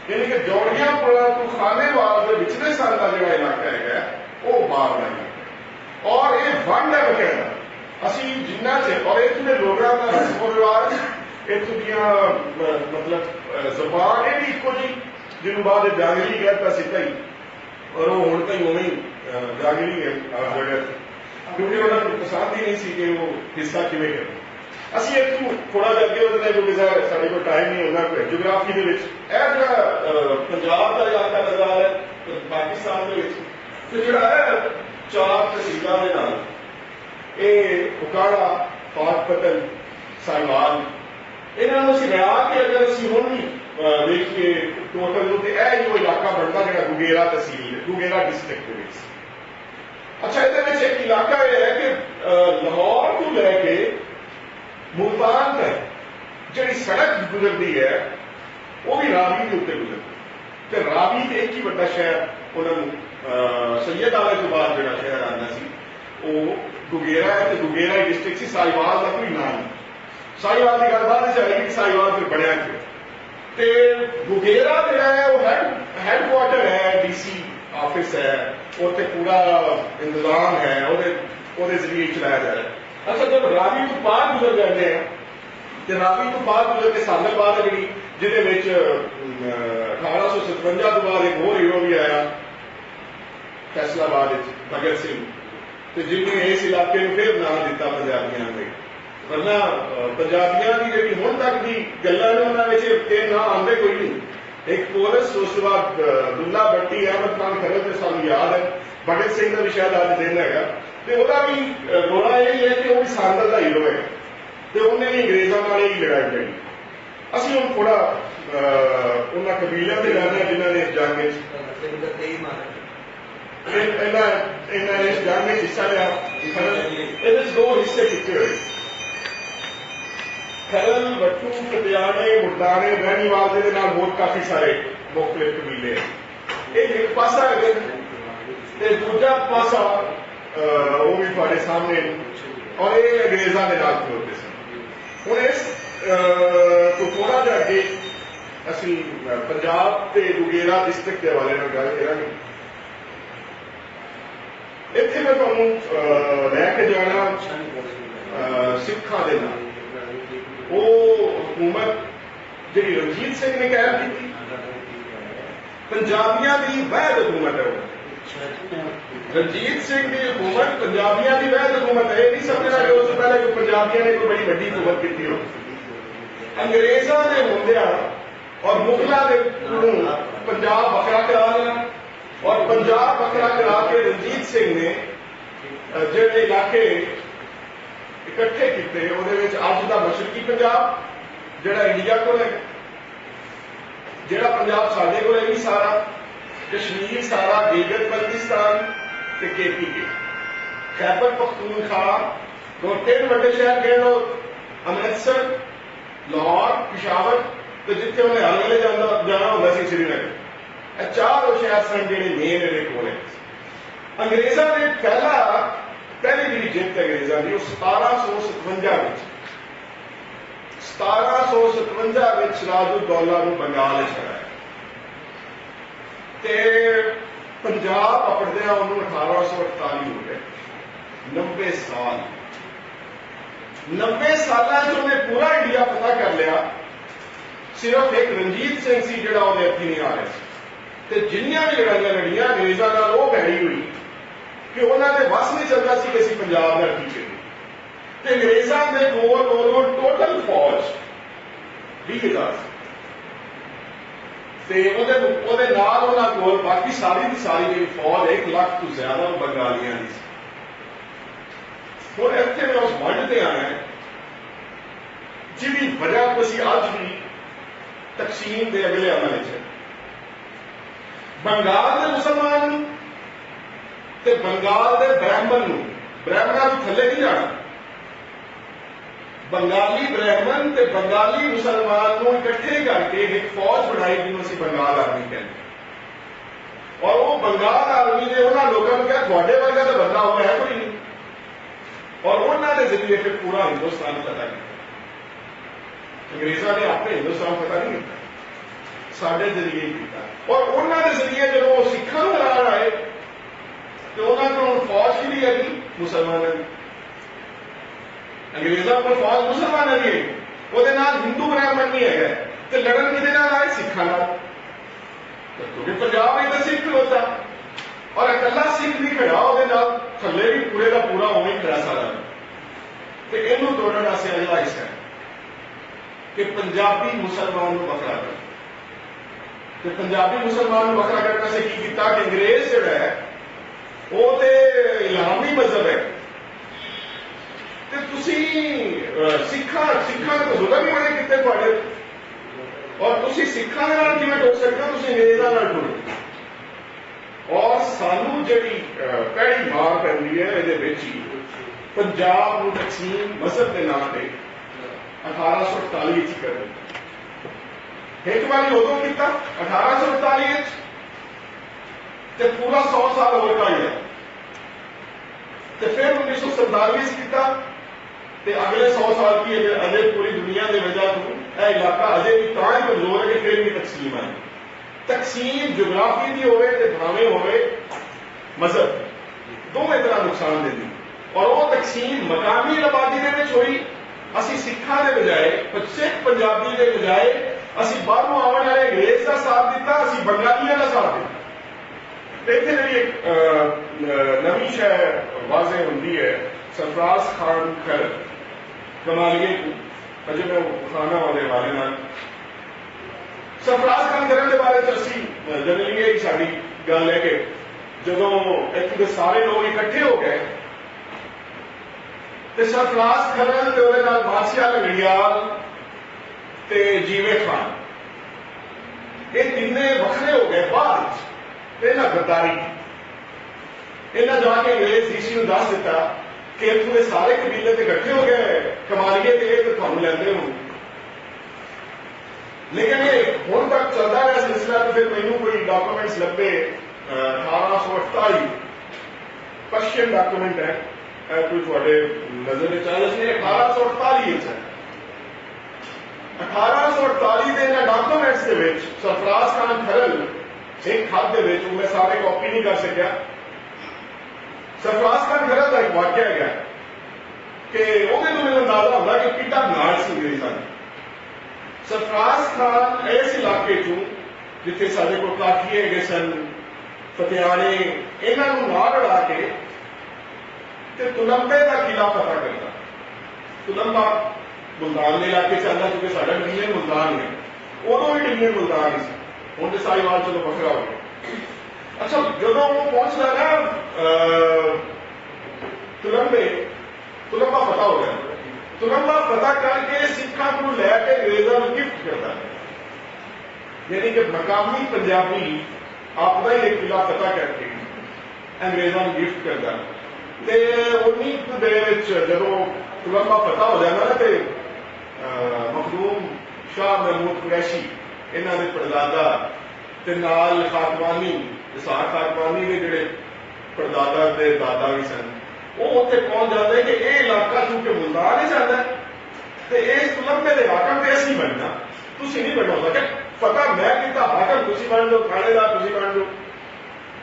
यानी कि जौड़ियां पुਲਾਂ ਤੋਂ ਖਾਨੇਵਾਲ ਦੇ ਵਿਚਲੇ ਸਾਲ ਦਾ ਜਿਹੜਾ ਇਲਾਕਾ ਹੈਗਾ ਉਹ ਬਾਹਰ ਦਾ ਇਲਾਕਾ, ਔਰ ਇਹ ਵੰਡ ਹੈ ਬਕਾਇਦਾ। ਅਸੀਂ ਜਿੰਨਾ ਚਿਰ ਔਰ ਇੱਥੋਂ ਦੇ ਲੋਕਾਂ ਦਾ ਰਸਮੋ ਰਿਵਾਜ, ਇੱਥੋਂ ਦੀਆਂ ਮਤਲਬ ਜ਼ਬਾਨ ਇਹ ਵੀ ਇੱਕੋ ਜੀ, ਜਿਹਨੂੰ ਬਾਅਦ ਜਾਗਰੀ ਕਹਿਤਾ ਸਿੱਧਾ ਹੀ, ਔਰ ਉਹ ਹੁਣ ਤਾਈਂ ਉਵੇਂ ਹੀ ਜਾਗਰੀ ਹੈ ਜਗ੍ਹਾ, ਕਿਉਂਕਿ ਉਹਨਾਂ ਨੂੰ ਪਸੰਦ ਹੀ ਨਹੀਂ ਸੀ ਕਿ ਉਹ ਹਿੱਸਾ ਕਿਵੇਂ ਕਰੇ। ਅਸੀਂ ਇੱਥੋਂ ਥੋੜਾ ਜਿਹਾ ਅੱਗੇ ਵਧਣਾ, ਕਿਉਂਕਿ ਸਾਡੇ ਕੋਲ ਟਾਈਮ ਨਹੀਂ ਹੁੰਦਾ। ਜਿਓਗ੍ਰਾਫੀ ਦੇ ਵਿੱਚ ਇਹ ਜਿਹੜਾ ਪੰਜਾਬ ਦਾ ਇਲਾਕਾ ਨਜ਼ਰ ਆ ਰਿਹਾ ਪਾਕਿਸਤਾਨ ਦੇ ਵਿੱਚ, ਤੇ ਜਿਹੜਾ ਹੈ 4 ਤਹਿਸੀਲਾਂ ਦੇ ਨਾਲ, ਇਹ ਉਕਾੜਾ, ਪਾਕਪਤਨ, ਸਾहिवाल, ਇਹਨਾਂ ਨੂੰ ਅਸੀਂ ਲਿਆ ਕੇ ਅਗਰ ਅਸੀਂ ਹੁਣ ਵੀ ਵੇਖੀਏ ਟੋਟਲ ਨੂੰ, ਤੇ ਇਹ ਹੀ ਉਹ ਇਲਾਕਾ ਬਣਦਾ ਜਿਹੜਾ ਗੁਗੇਰਾ ਤਹਿਸੀਲ, ਗੁਗੇਰਾ ਡਿਸਟ੍ਰਿਕਟ ਦੇ ਵਿੱਚ। ਅੱਛਾ, ਇਹਦੇ ਵਿੱਚ ਇੱਕ ਇਲਾਕਾ ਇਹ ਹੈ ਕਿ ਲਾਹੌਰ ਤੋਂ ਲੈ ਕੇ मुल्तान तक जी सड़क गुजरती है वो भी रावी के उत्ते गुजरती, तो रावी तो एक ही बड़ा शहर उन्होंने सैयद आने के बाद जो शहर आना सी वो गुगेरा है, तो गुगेरा डिस्ट्रिक्ट सी, साहिवाल का कोई नाम नहीं। साहिवाल की गल बाद आएगी कि साहिवाल फिर बनया क्यों, तो गुगेरा जो है वो हैडकुआटर है, DC ऑफिस है, उत्ते पूरा इंतजाम है, वो जरिए चलाया जा रहा है। अच्छा, जब रावी तो पार गुजर जाते हैं, तो रावी तो पार गुजर के सालबाद है जी, जिहदे विच 1857 तो बाद एक होर हीरो भी आया फैसलाबाद भगत सिंह, तो जिन्हें इस इलाके में फिर नाम दिता पंजाबियों ने। वरना पंजाबियों की जी हुण तक की गल्लां ने उन्होंने नाम आते कोई नहीं। एक पोरस, उस बाद दुल्ला भट्टी, अहमद खान खरल, तो सानू याद है भगत सिंह का भी शायद अज दिन है, तो वह भी रोला यही है कि वह भी सांदल का हीरो है, तो उन्हें भी अंग्रेजों नाल ही लड़ाई लड़ी। असीं हुण थोड़ा उन्हां कबीलियां ते जाने जिन्होंने इस जंग इस जंग में हिस्सा लिया। इहदे दो हिस्से कीते होए, खरल, वट्टू, पटियाले, मुर्दाने, बहनीवाल दे नाल होर काफी सारे मुख्तलिफ कबीले हैं। एक पासा है ते दूजा पासा वो भी थोड़े सामने, और ये अंग्रेजों के नाल खलोते सन। हुण इस तो थोड़ा जिहा अगे असीं पंजाब ते गुगेरा डिस्ट्रिक्ट के हवाले नाल गल करांगे। इत्थे मैं तुहानूं लैके जाना सिखां दे नाल वो हुकूमत जिहड़ी रणजीत सिंह ने कायम की, पंजाबियों की वैध हुकूमत है। रणजीत सिंह की हुकूमत पंजाबियों की वैध हुकूमत है, नहीं समझना कि उससे पहले कोई पंजाबियों ने कोई बड़ी वड्डी हुकूमत की हो। अंग्रेजों ने होंदिया और मुगलों के पंजाब बखरा करा लिया, और पंजाब बखरा करा के रणजीत सिंह ने जिहड़े इलाके इकट्ठे किए, उहदे अज दा मशरकी पंजाब जिहड़ा इंडिया को है, जिहड़ा पंजाब साडे कोल है सारा, कश्मीर सारा, गिलगित बल्तिस्तान ते KPK, खैबर पख्तूनख्वा, दो 3 बड़े शहर कह लो, अमृतसर, लाहौर, पिशावर, तो जिथे उन्हें हर वेले जाना होंदा सी श्रीनगर, ये 4 शहर सन जिहड़े मेन इहदे कोल है। अंग्रेजों ने पहली जी जित अंग्रेजों की 1757 सिराजुद्दौला नूं बंगाल छड़ाया, ते पंजाब अपड़दिया उन्होंने 1848 हो गए। 90 साल 90 साल उन्हें पूरा इंडिया पता कर लिया, सिर्फ एक रणजीत सिंह सी जिहड़ा उहदे अथी नहीं आ रहा, ते जिन्नियां भी लड़ाइयां लड़ियां अंग्रेजों नाल वो भैड़ी हुई कि उन्होंने बस नहीं चलता सी कि असीं पंजाब दा अथी करिए, ते अंग्रेजों के कोल टोटल फौज 20,000 बाकी सारी की सारी जी फौज 1 लाख तो ज्यादा बंगालियां की। हुण इत्थे मैं उस वंड ते आना है जिहदी वजह तो असीं अज भी तकसीम के अगले अमल च बंगाल के मुसलमान ते बंगाल के ब्राह्मण थले नहीं जाना, बंगाली ब्राह्मण ते बंगाली मुसलमान को इकट्ठे करके एक फौज बनाई जिन्होंने असीं बंगाल आर्मी कहते। और वो बंगाल आर्मी ने उन्होंने लोगों को कहा थोड़े वर्गा तो बंदा हुआ है कोई नहीं, और उन्होंने जरिए फिर पूरा हिंदुस्तान पता किया। अंग्रेजा ने अपने हिंदुस्तान पता नहीं किया, साढ़े जरिए किया। और उन्होंने जरिए जब वो सिखा हरान आए तो उन्होंने फौज की भी है मुसलमानों की, अंग्रेजा को फौज मुसलमानों की है, वो हिंदू ब्राह्मण नहीं है तो लड़न कि आए सिखा क्योंकि पंजाब में तो सिख खलोता और अकला सिख भी खड़ा वो थले भी पूरे का पूरा उवें खड़ा सारा। तो इनू तोड़न वास्ते अगला हिस्सा है कि पंजाबी मुसलमान को बखरा कर, तो पंजाबी मुसलमान को बखरा करने से की किया कि अंग्रेज जो है वो तो इलामी मजहब है, सिखा तो जुल्म ही बड़े किते थोड़े, और तुसी सिखा के नाल किवें टोक सकते हो, तुसी अंग्रेजां नाल टुरो। और सानू जिहड़ी पहली मार पैंदी है इहदे विच ही पंजाब नूं तकसीम मजहब के नाम पे 1848 च कर दित्ता। एक बारी उदों किया 1848 ते पूरा 100 साल होर काई है, तो फिर 1947 किया ते अगले 100 साल की अजे पूरी दुनिया की वजह तो यह इलाका अजे भी तां ही कमजोर है कि फिर भी तकसीम आई। तकसीम जोग्राफी की होवे ते भावें होवे मजहब, दोवें तरह नुकसान देती, और वो तकसीम मकामी आबादी दे विच होई। असी सिखा के बजाय सिख पंजाबी के बजाय असी बाहरों आने वाले अंग्रेज का साथ दिता, असी बंगालियों का साथ दिता। इतने मेरी एक नवी शह वाजे होंगी है, सरफराज खान खर कमालिए को अजे मैं खाना वाले हवाले नाल सरफराज खान खर के बारे असी जनरली यही साड़ी गल है कि जो इतने सारे लोग इकट्ठे हो गए तो सरफराज खरल ते उहदे नाल बादशाह लंगड़ियाल ते जीवे खान ये तिन्ने वखरे हो गए। बाद इन्हां गद्दारी इन्हां जाके अंग्रेज डीसी नूं दस दिता कि इत्थों के सारे कबीले ते इकट्ठे हो गए कमालिए ते तुहानूं लैंदे हो। लेकिन ये हुण तक चलता रहा सिलसिला, तो फिर मैनूं कोई डॉक्यूमेंट्स लभे 1848 पर्शियन डॉक्यूमेंट है, कोई थोड़े नजर चाहे 1848 है। 1848 के डॉक्यूमेंट्स के विच सरफराज खान खरल एक खत के विच मैं सारे कॉपी नहीं कर सकिया। सरफराज खान खरल का एक वाक्य है कि उहदे तो मैनूं अंदाजा होगा कि कितना नाल सी अंग्रेजां ने। सरफराज खान इस इलाके चों जिथे साडे कोल काठिए गए सन, फतियाने, इन्हां नूं नाल उड़ा के तुलंबे का किला पता करता। तुलंबा मुल्तान के इलाके से आता क्योंकि साडा डिवीजन मुल्तान है, उदों भी डिवीजन मुल्तान ही हुण तो साहिवाल चलो बखरा हो गया। अच्छा जो वो पहुंचता ना तुलंबे, तुलंबा पता हो गया, तुलंबा पता करके सिखा को लैके अंग्रेजों को गिफ्ट करता है, यानी कि मकामी पंजाबी आपका ही एक किला पता करके अंग्रेजों को गिफ्ट करता है। ते 19 जो तुलंबा पता हो जाता ना तो मखदूम शाह महमूद कुरैशी इन्हों के परदादा ते नाल खाकवानी इसाक खाकवानी के जोड़े परदादा के दादा भी सन, वो उत्थे पहुंच जाते हैं कि यह इलाका चूंकि मुल्तान ही जाता है तो इस तुलंबे के हाकम तो असं बनना, तुम नहीं बनना होता कि पता मैं किता हाकम तुम बन लो, थानेदार तुम बन लो।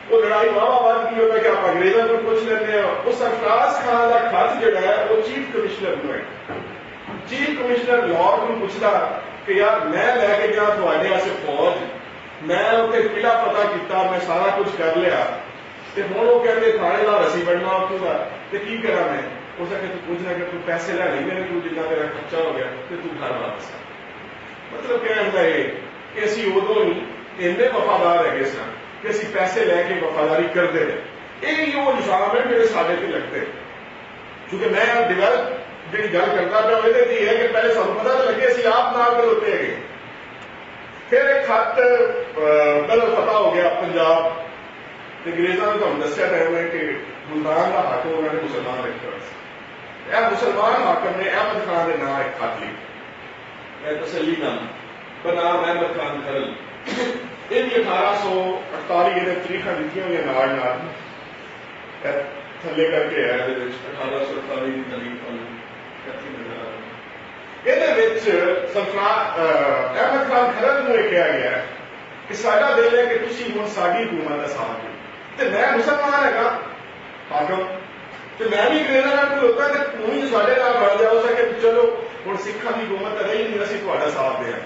वो लड़ाई वाहवाद की होता कि आप अंग्रेजों को पूछ लेते हैं। उस सरफराज खान का खत जो है वो चीफ कमिश्नर को है, चीफ कमिश्नर लाहौर को पूछता कि यार मैं लैके गया थोड़े वास्ते फौज, मैं उत्थे किला पता किया, मैं सारा कुछ कर लिया, तो हुण वो कहते थानेदार असीं बनना उत्थों का, तो की करा मैं। उस आखे तू पूछना कि तू पैसे लै नहीं मेरे को, जिन्ना तेरा खर्चा हो गया तो तू घर वापस आ। मतलब कहने का ये कि असीं उदों ही इन्ने वफादार है सन कि असीं पैसे लैके वफादारी करते रहे। यही वो निशान है जो साडे ते लगते, क्योंकि मैं डिवेलप जी गल करता पाया ये है कि पहले सानू पता तो लगे असीं आप नाल खलोते है। फिर एक खत पहले पता हो गया पंजाब, अंग्रेजों ने तुहानूं दस्सिया टाइम है कि मुल्तान का हाकम उन्होंने मुसलमान रखा। यह मुसलमान हाकम ने अहमद खान के नाम एक खत लिखा, तसलीनामा बनाम अहमद खान खरल। ये भी 1848 ये तरीखा दिखिया हुई नाल नाल थले करके है 1848 की तारीख कैसी नजर आ रही ये सरफराज अहमद खान खरद को कहा गया है कि साडा दिल है कि तुसी हुण साडी हुकूमत का साथ दो ते मैं मुसलमान हैगा हाकम तो मैं भी अंग्रेजों नाल कोई होता है तू ही साडे नाल बन जाओ सके चलो हुण सिखां दी हुकूमत रही नहीं असीं तुहाडा साथ दें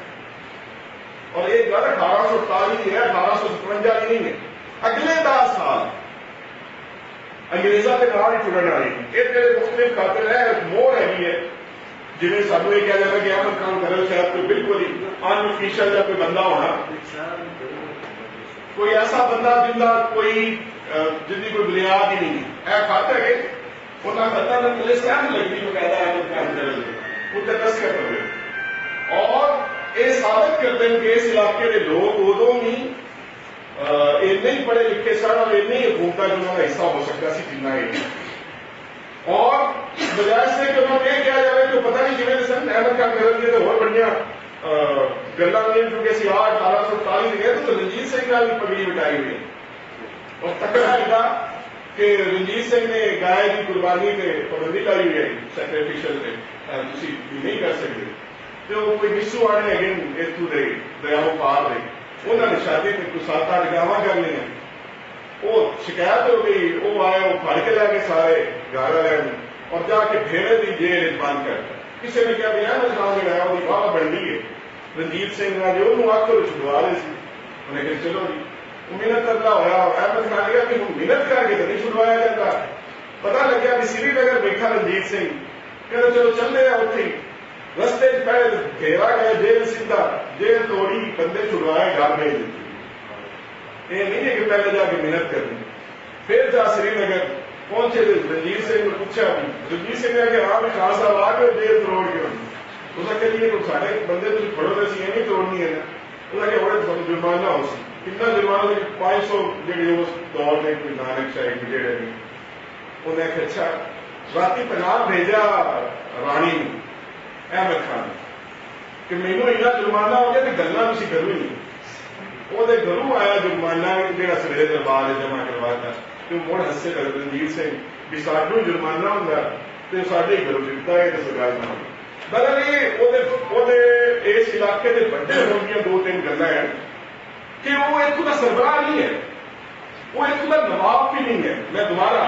और ये गल 1848 की है 1857 की नहीं है अगले 10 साल अंग्रेजों के नाल ही जुड़न वाली ये तेरे मुख्तलिफ खातिर है मोड़ हैगी है जिवें सानू ये कहा जाता कि अहमद खान खरल शायद कोई बिल्कुल ही अनऑफिशियल या कोई बंदा होना कोई ऐसा बंदा जिंदा कोई जिंदी कोई बुनियाद ही नहीं है खत है उन्होंने खत्ता में पुलिस क्या नहीं लगती बकायदा अहमद खान खरल उत्तर तस्कर कर और ये साबित करते हैं कि इस इलाके के लोग उदों ही इन्ने ही पढ़े लिखे सन और इन्ने ही हुकूमत जो उन्होंने हिस्सा हो सकता है जिन्ना ही और बजाय से कि उन्होंने यह कहा जाए कि पता नहीं जिन्हें सन अहमद खान खरल की तो और बढ़िया गल्ला नहीं क्योंकि असी 1847 गए तो रंजीत सिंह ने भी पगड़ी बिठाई हुई और तकड़ा इदा कि रंजीत सिंह ने गाय की कुर्बानी से पाबंदी लाई हुई है सैक्रीफिशियल से तुम नहीं कर सकते तो कोई मिसू आने है इतों के दरियाओं पार दे उन्होंने शादी में कुछ 7-8 गावां कर ली वो शिकायत हो गई वो आए वो फड़ के लैके सारे घर वाले और जाके भेड़े की जेल बंद कर किसी ने कहा भी अहमद खान जो है वाह बन ली है रंजीत सिंह ने जो उन्होंने आखो छुड़वा रहे थे उन्हें कहा चलो जी मिन्नत करना होया अहमद खान ने कहा कि हम मिन्नत करके तो नहीं छुड़वाया जाता पता लग्या कि श्रीनगर बैठा रंजीत सिंह कहते चलो चलते हैं उत्थे रस्ते पहले घेरा गया जेल सीधा जेल तोड़ी बंदे छुड़वाए घर भेज देते ये नहीं है कि पहले जाके मिन्नत करनी फिर जा श्रीनगर पहुंचे रंजीत सिंह ने पूछा रंजीत सिंह ने कहा हाँ भी खान साहब आ गए जेल तोड़ के उसका कहिए तो साढ़े बंदे तुम फड़ो तो अं नहीं तोड़नी है ना उसका बड़े जुर्माना हो सी कितना जुर्माना 500 जी उस दौर में कोई नानक शाही जेड़े ने उन्हें अच्छा राती पैगाम भेजा राणी अहमद खान कि मैनू इन्ना जुर्माना हो गया कि गल्लां तुसीं करो ही नहीं वो घरों आया जुर्माना जो सवेरे दरबार जमा करवाता तो मुड़ हसे रंजीत सिंह भी साडू जुर्माना होंदा तो साडे घरों दिता है तो गल ना बहरहाल इस इलाके के बड़े होने 2-3 गल्लां हैं कि वो इत्थों का सरबराह नहीं है वो इत्थों का नवाब भी नहीं है मैं दोबारा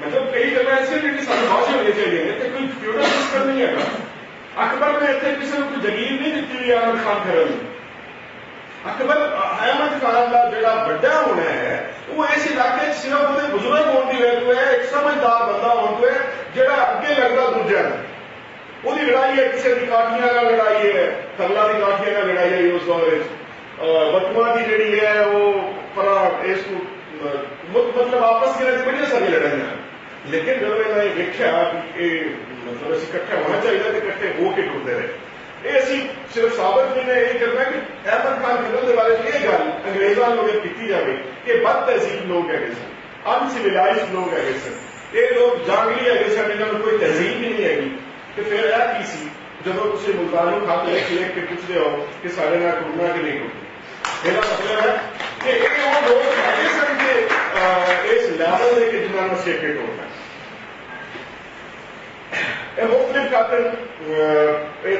मतलब कई गल्लां ऐसे भी सानू बात होनी चाहिए कोई फ्यूडल सिस्टम नहीं है अकबर ने इतने किसी को जगीर नहीं दी हुई अहमद खान खरल अकबर अहमद खान का जो बड़ा होना है वो इस इलाके सिर्फ वो बुजुर्ग होने की वैल्यू है एक समझदार बंदा होने जो अगे लगता दूजा वो लड़ाई है किसी की काठिया का लड़ाई है थल्ला की काठिया का लड़ाई है उस दौर बटुआ की जी है वो पर मतलब आपस की बड़ी सारी लड़ाइया लेकिन जब इन्होंने देखा कि मतलब अस इकट्ठे होना चाहिए तो इकट्ठे होके टुरते रहे ये असी सिर्फ साबित नहीं यही करना कि अहमद खान खरल के बारे में यह गल अंग्रेजों को की जाए कि बद तहजीब लोग है सन अनसिविलाइज लोग है सन ये लोग जांगली है सन इन्होंने कोई तहजीब ही नहीं हैगी कि फिर यह की सी जो तुम मुल्तानों खत लिख के पूछते हो कि साढ़े नाल टुरना कि नहीं टुरना इसका मतलब है कि ये वो लोग है सन कि इस लैवल के जिन्होंने अस अगे टुरना मुख्तलिफ खातर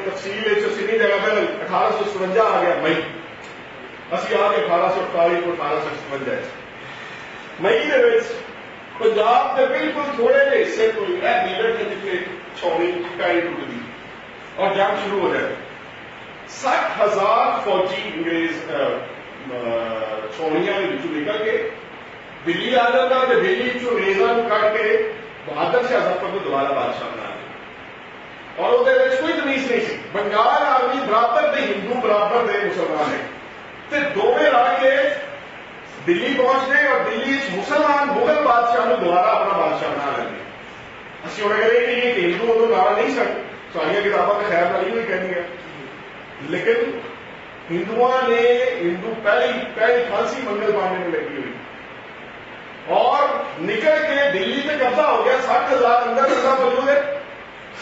तफसील नहीं जाना पहले 1857 आ गया मई असी आ गए 1848 को 1857 मई के पंजाब के बिल्कुल थोड़े जे हिस्से को मीरठ के जिथे छौनी टाई टुटती और जंग शुरू हो जाए 60,000 फौजी अंग्रेज छौनिया निकल के दिल्ली आ जाता तो दिल्ली अंग्रेजों को कट के बहादुर शाह जफर को दोबारा बादशाह बना और वो कोई तमीज नहीं सी बंगाल आर्मी बराबर दे हिंदू बराबर दे मुसलमान है तो दोवें रल के दिल्ली पहुंचते और दिल्ली मुसलमान मुगल बादशाह को दोबारा अपना बादशाह बना लेंगे असं उन्हें करें कि हिंदू उदों नाल नहीं सन सारिया किताबों में खैर वाली भी कहनी लेकिन हिंदुओं ने पहली फांसी मंगल पांडे में लगी हुई और निकल के दिल्ली में कब्जा हो गया 60,000 अंदर कब्जा मौजूद है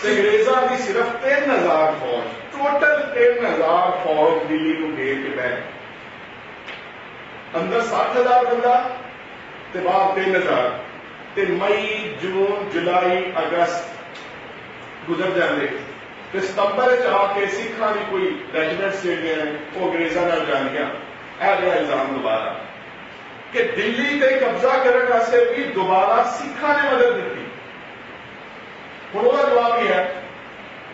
अंग्रेजा की सिर्फ 3,000 फौज टोटल 3,000 फौज दिल्ली को घेर के बैठ अंदर 60,000 बंदा ते बाहर 3,000 ते मई जून जुलाई अगस्त गुजर जाते ते सितंबर आके सिखा की कोई रेजिमेंट्स जिहड़ियां ने वो अंग्रेज़ां नाल जांदियां यह इल्जाम दोबारा कि दिल्ली ते कब्जा करने वास्ते भी दोबारा सिखा ने मदद दी। हुण उसका जवाब ही है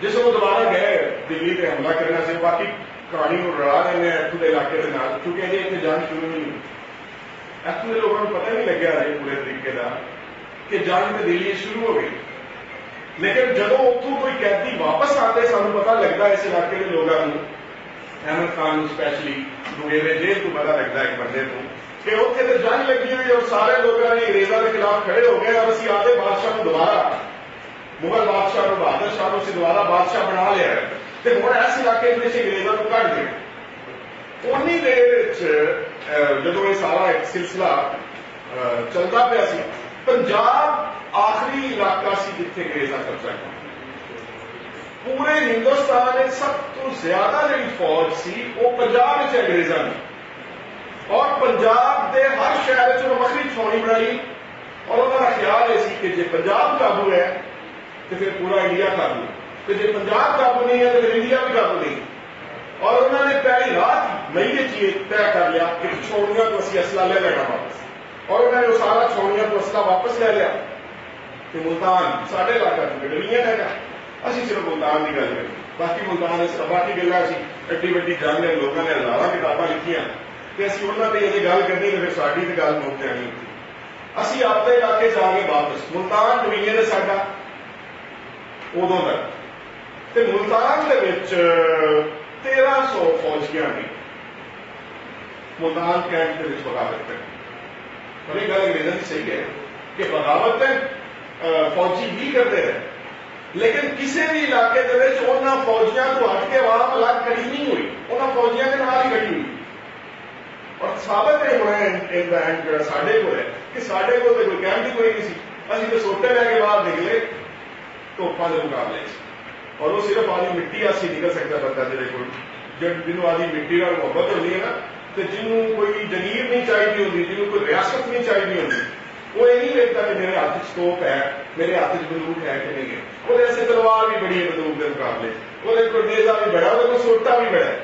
जिस वो दोबारा गए दिल्ली पे हमला करने से बाकी कहानी को रला देने इत्थों के इलाके के नाल क्योंकि अजे इतने जंग शुरू नहीं हुई। इत्थों के लोगों को पता नहीं लग्या अजे पूरे तरीके का कि जंग तो दिल्ली शुरू हो गई, लेकिन जो उतों कोई कैदी वापस आते सानू पता लगता इस इलाके के लोगों को, अहमद खान स्पैशली दुगेरे जेल को पता लगता एक बंदे को कि उत्थे तो जंग लगी हुई और सारे लोगों ने अंग्रेजों के खिलाफ खड़े हो गए और असं आते बादशाह को दोबारा मुगल बादशाह को बहादुर शाह को दोबारा बादशाह बना लिया तो हुण इस इलाके में अंग्रेजों को कढ़ दें। उन्नी देर जो ये सारा एक सिलसिला चलता पाया सी, पंजाब आखिरी इलाका सी जिथे अंग्रेजा कब्जा किया। पूरे हिंदुस्तान में सब तो ज्यादा जी फौज सी वो पंजाब में अंग्रेजा ने और पंजाब के हर शहर च वक्री छावनी बनाई और उन्होंने ख्याल यह कि जे पंजाब काबू है तो फिर पूरा इंडिया काबू, तो जो पंजाब काबू नहीं है तो फिर इंडिया भी काबू नहीं। और उन्होंने पहली रात मई में तय कर लिया कि छावनियों को असं असला ले लेना वापस और उन्होंने सारा छावनियों को असला वापस ले लिया। तो मुल्तान साढ़े इलाका गडलियां है असं सिर्फ मुल्तान की गल करें, बाकी मुल्तान बाकी गल्लां एड्डी वड्डी जंग है लोगों ने हज़ारां किताबां लिखियां तो असं उन्होंने अजे गल करनी तो फिर साड़ी तो गल मुक जानी। असं अपने इलाके से आ गए वापस मुल्तान डिवीजन है साडा उदों तक ते मुल्तान दे विच 1300 फौजियां ने मुल्तान कैंप के विच बगावत कर। पर यह गल अंग्रेजों की सही है कि बगावत फौजी भी करते रहे, लेकिन किसी भी इलाके के विच उन्हां फौजियां तो हट के आवाम अलग खड़ी नहीं हुई, उन्हां फौजियां के नाल ही खड़ी हुई। और साबित यह होना इन द एंड जो साडे को है कि साडे को तो कोई कैंप ही कोई नहीं सी, असं तो सोटे लैके बाहर निकले तोपां के मुकाबले और वो सिर्फ आदि मिट्टी आसी निकल सकता बंदा जिन्होंने आदि मिट्टी का मुहब्बत होती है ना तो जिन्होंने कोई जगीर नहीं चाहिए होती, जिन्होंने कोई रियासत नहीं चाहिए होती, वो ये नहीं देखता कि मेरे हाथ स्कोप है मेरे हाथ बंदूक है कि नहीं है। वो ऐसे तलवार भी बड़ी है बंदूक के मुकाबले, वो नेजा भी बड़ा वो सोटा भी बड़ा है।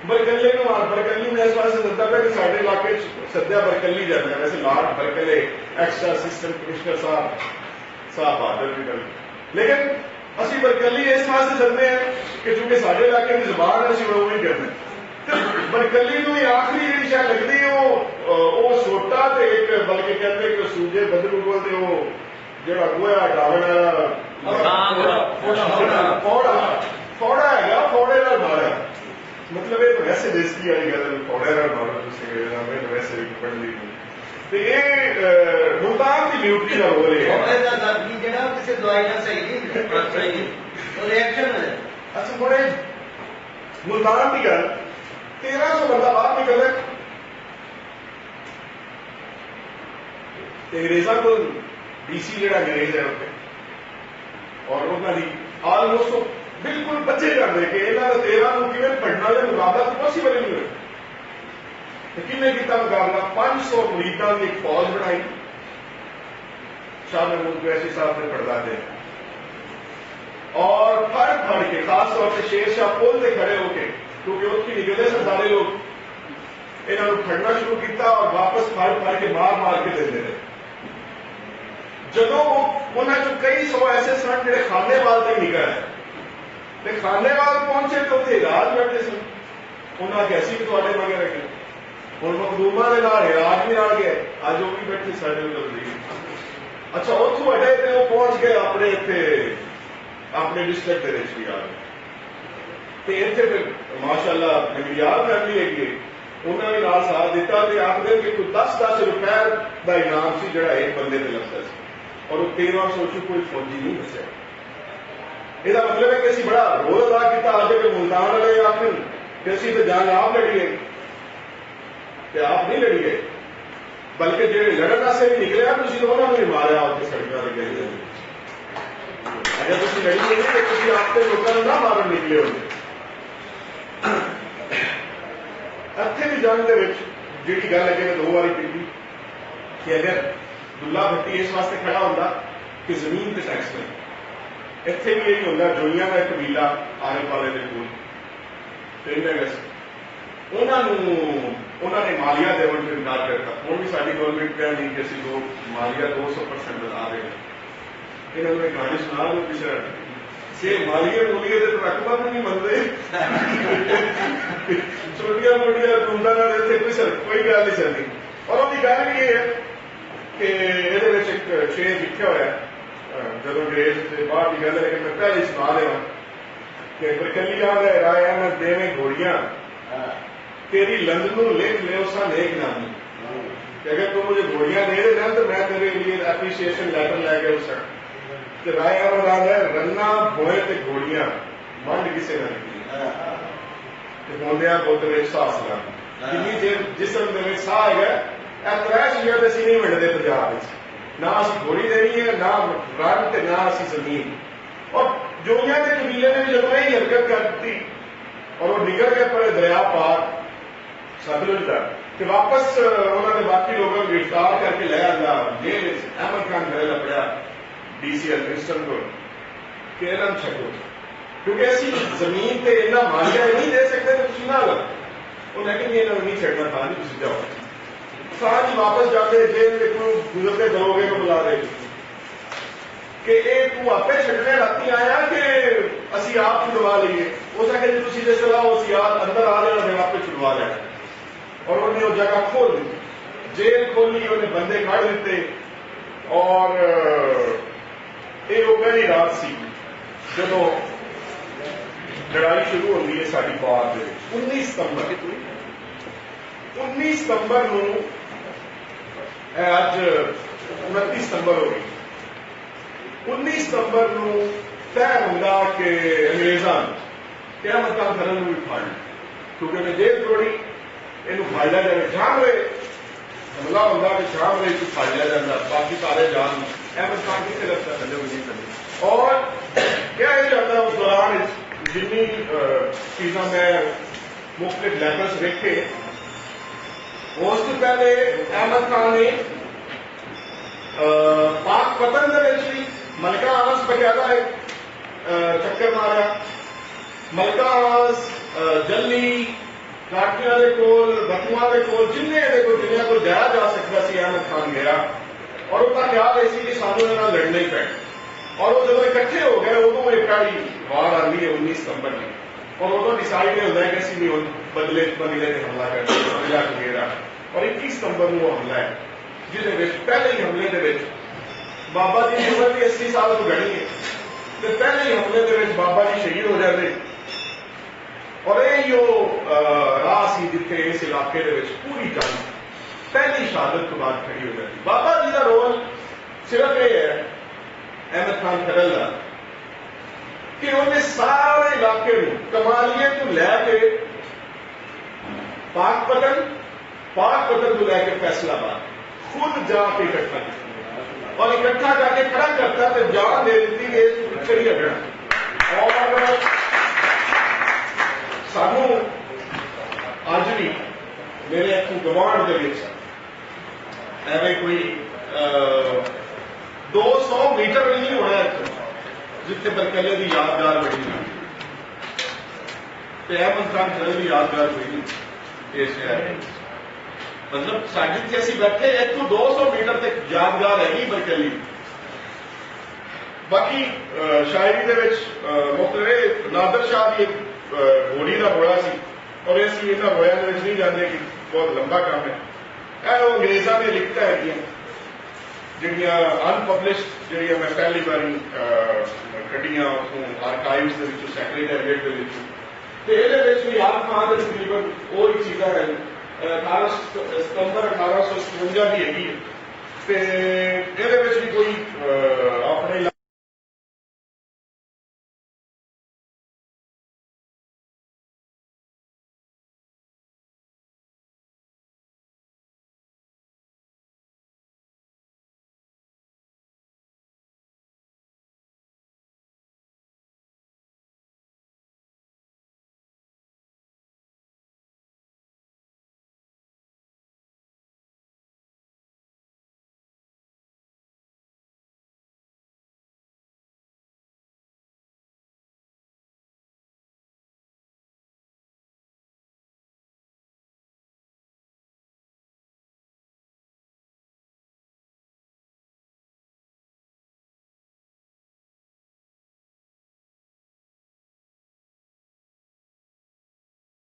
बरकल्ले को मार बरकल्ली में इस वास्ते दसदा पाया कि साढ़े इलाके सद्या बरकल्ली जाता है, वैसे Lord Berkeley extra assistant commissioner साहब बहादुर भी कर, लेकिन असं बरकली इस वास्ते चलते हैं कि चूंकि साढ़े इलाके की जबान है असं वो ही करना। बरकली को आखिरी जी शायद लगती है वो सोटा तो एक बल्कि कहते कि सूजे बदलू बोलते वो जो गोया डावन फौड़ा है फौड़े का मारा, मतलब ये तो वैसे बेजती वाली गल फौड़े का मारो तो वैसे भी पढ़ ली। तो ये मुल्तान की ड्यूटी का रोल है। अच्छा थोड़े मुल्तान की गल 1300 बंदा बाहर निकल अंग्रेजा को डीसी जो अंग्रेज है उत्ते और उन्होंने ऑलमोस्ट बिल्कुल बच्चे कर दे कि इन्होंने 13 को किवें पढ़ना या मुकाबला तो पॉसीबल नहीं हुआ। किन्ने किया मुकाबला 500 मुरीदां की एक फौज बनाई शाह महमूद कुरैशी साहब ने पड़दादे और फड़ के खास तौर से शेर शाह पुल से खड़े होके क्योंकि उसकी निकले से सारे लोग इन्होंने फड़ना शुरू किया और वापस फड़ के मार के देते रहे। जो उन्होंने कई सौ ऐसे सन जो खानेवाल तक निकल है खानेवाल पहुंचे तो उत्थे राज बैठे सन, उन्होंने कैसी भी थोड़े मगे रखे हूँ मखदूमा के नाल राज भी आ गए अज वो भी बैठे साढ़े वजीर। अच्छा उतों हटे तो वो पहुंच गए अपने इतने अपने डिस्ट्रिक्ट के भी आ गए तो इतने फिर माशाअल्लाह नगरियाल फैमिली है उन्होंने भी नाल साथ दिता तो आखते कि कोई 10-10 रुपए का इनाम से जोड़ा एक बंदे से लगता है और वो 1300 कोई फौजी नहीं बचा। इसका मतलब है कि असं बड़ा रोल अदा किया अज के मुल्तान वाले आखिर कि असं तो जंग आप लड़ी गए तो आप नहीं लड़ी गए बल्कि जो लड़न वास्ते भी निकले तुम उन्होंने भी मारिया उत्तर सड़कों पर गए अगर तुम लड़ी नहीं तो तुम आपके लोगों को ना मारन निकले हो। इत्थे भी जंग जी गल अगे मैं 2 बारी की कि अगर दुल्ला भट्टी इस वास्ते खड़ा होंदा कि जमीन ते टैक्स नहीं, इत्थे भी यही होंदा जोइयां का कबीला आले पाले दे कोल पिंड है उन्होंने मालिया देवन को इनकार करता। हूँ भी साड़ी गवर्नमेंट कह नहीं कि असं लोग मालिया 200% बता दें। इन्होंने कहानी सुना दो पिछले से मालिया मूलिया के रकबा भी नहीं मनते छोटिया मोटिया टूंडा कोई गल नहीं चलती। और उसकी गल भी ये है कि ये एक शेर लिखा हुआ जो अंग्रेज से बाहर की गल है, लेकिन मैं पहले सुना देवा कि बरकलिया राय अहमद देवे घोड़ियां तेरी लंदनों लिख ले उसा नेक नामी कि अगर तू मुझे घोड़ियां दे देना तो मैं तेरे लिए एप्रीशिएशन लेटर लैके उस राय अहमद आ गया रन्ना भोए ते घोड़ियां मंड किसी ने निकली बोंदिया बुत साहस ला जिसम साह है त्रै चीजा तो असं नहीं मिलते पंजाब ना असं घोड़ी देनी है ना रन ते ना असं जमीन। और जोइयां के कबीले ने भी जब यही हरकत कर दी और वो निकल गए पड़े दरिया पार सतलुज का कि वापस उन्होंने बाकी लोगों को गिरफ्तार करके ले आया जेल। अहमद खान घर लपड़ा डीसी मिनिस्टर को कि इन्हों छो क्योंकि असं जमीन से इन्ना मालिया नहीं दे सकते तो तुम ना लो उन्हें कि इन्होंने नहीं छड़ना था नहीं तुम जाओ साथ ही वापस जाते जेल गुजरते दरोगे को बुला रहे कि तू आपे छड़ने राती आया कि असं आप छुड़वा लीए उस आगे जो तुम जिस चलाओ असी अंदर आ जाना फिर आपे छुड़वा लेना। और उन्हें वो जगह खोल दी, जेल खोली, उन्हें बंदे काट दिते। और ये वो पहली रात सी जो लड़ाई शुरू होती है साड़ी पार 19 सितंबर 19 सितंबर को अज 29 सितंबर हो गई। 19 सितंबर को तय होंगे कि अंग्रेजा क्या मतलब करने भी फाड़ क्योंकि मैं जेल तोड़ी इन फाड़ लिया जाए शाम वे हमला होंगे कि शाम वे फाड़ लिया जाता बाकी सारे जान अहमद खान कितने लगता। और क्या ये चाहता उस दौरान जिन्नी चीज़ा मैं मुख्तलिफ लेवल्स देखे उससे पहले अहमद खान ने पाक पतन भी मलका आस बकायदा एक चक्कर मारा। मलका आस जल्ली काटिया के कोल बटुआ के कोल जिन्हें दुनिया को जाया जा सकता सी अहमद खान गया और उसका ख्याल ऐसी कि सानू इन्हें लड़ना ही पैना। और वो जब इकट्ठे हो गए उदो एक वार आती है 19 सितंबर की और उदो डिसाइड होता है कि असं भी बदले बदले ने हमला करना घेरा। और 21 सितंबर को हमला है जिस पहले ही हमले के बाबा जी की उम्र भी 80 साल तो घड़ी है तो पहले ही हमले के बाबा जी शहीद हो जाते। और यो राह सी जिथे इस इलाके पूरी जंग पहली शहादत तो बाद खड़ी हो जाती। बाबा जी का रोल सिर्फ यह है अहमद खान खरल का कि उन्हें सारे इलाके कमालिए तो लैके पाकपतन को लैके फैसलाबाद खुद जाके इकट्ठा किया और इकट्ठा जाके खड़ा करता तो जान दे दी कि पीछे ही हटना। और सानू अज भी मेरे इतों गवाण एवं कोई 200 मीटर भी नहीं होना जिथे बरकले की यादगार बनी अहमद खान खरल की यादगार बनी इस शहर मतलब साजिद से असं बैठे इतों 200 मीटर तक यादगार हैगी बरकली। बाकी शायरी के मुख्तलिफ नादर शाह की एक घोड़ी का रोड़ा सी और असं इन्होंने रोया नहीं जाते कि बहुत लंबा काम है। यह अंग्रेजा ने लिखता है जिहड़ियां अनपब्लिश्ड जिहड़ियां मैं पहली बारी कड्डियां उतों आर्काइव्स के सैक्रेटेरिएट के भी याद खान तकरीबन वो ही चीज़ा है 18 सितंबर 1857 की हैगी भी कोई अपने